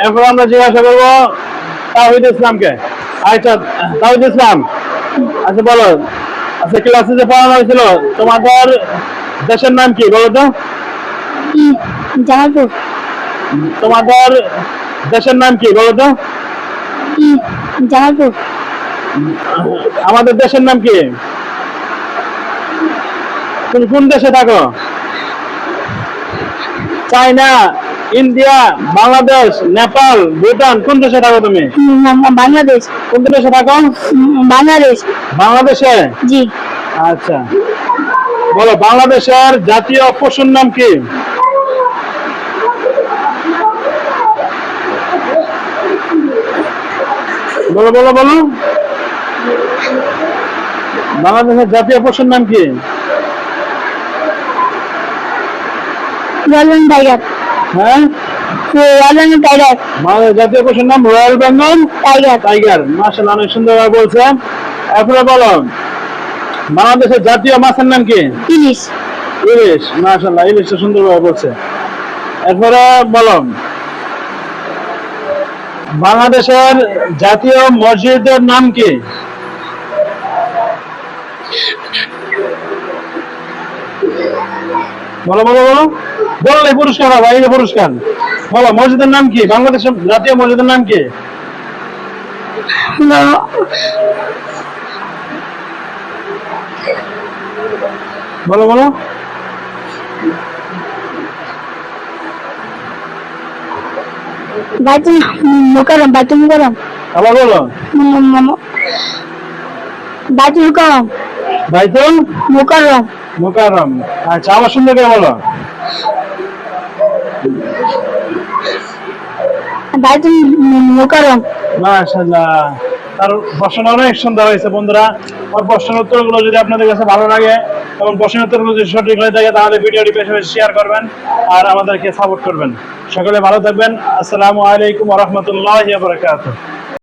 এরপর আমরা জিজ্ঞাসা করবো তাওহিদ ইসলামকে। আচ্ছা তাওহিদ ইসলাম, আচ্ছা বলো, আচ্ছা ক্লাসে যে পড়ানো হয়েছিল তোমাদের দেশের নাম কি বলো তো? জামালপুর। তোমাদের দেশের নাম কি বলো তো? জামালপুর। আমাদের দেশের নাম কি? তুমি কোন দেশে থাকো? চায়না, ইন্ডিয়া, বাংলাদেশ, নেপাল, ভুটান, কোন দেশে থাকো তুমি? বাংলাদেশ। কোন দেশে থাকো? বাংলাদেশ। বাংলাদেশে? জি। আচ্ছা বলো, বাংলাদেশের জাতীয় পশুর নাম কি? বলো বলো বলো, বাংলাদেশের জাতীয় পশুর নাম কি? Royal tiger. হ্যাঁ, রয়্যাল টাইগার। বাংলাদেশের জাতীয় পশুর নাম রয়্যাল বেঙ্গল টাইগার। টাইগার। মাশাআল্লাহ, অনেক সুন্দরভাবে বলছে। এরপরে বলো, বাংলাদেশের জাতীয় মাছের নাম কি? ইলিশ। ইলিশ। মাশাআল্লাহ, ইলিশটা সুন্দরভাবে বলছে। এরপরে বলো, বাংলাদেশের জাতীয় মসজিদের নাম কি? বলো বলো বলো, বললে পুরস্কার হবে, এই যে পুরস্কার। বলো, মসজিদের নাম কি? বাংলাদেশের জাতীয় মসজিদের নাম কি? বলো বলো, বাইতুল মুকাররম। বাইতুল মুকাররম। আবার বলো। বাইতুল মুকাররম। বাইতুল মুকাররম। মুকাররম। আচ্ছা, আবার সুন্দর করে বলো। বাইতুল মুকাররম। মাশাআল্লাহ, তার প্রশ্নটা অনেক সুন্দর হয়েছে বন্ধুরা। আর প্রশ্নের উত্তরগুলো যদি আপনাদের কাছে ভালো লাগে এবং প্রশ্নের উত্তরগুলো যদি সঠিক হয়ে থাকে তাহলে ভিডিওটি বেশি বেশি শেয়ার করবেন আর আমাদেরকে সাপোর্ট করবেন। সকলে ভালো থাকবেন। আসসালামু আলাইকুম ওয়া রাহমাতুল্লাহি ওয়া বারাকাতুহু।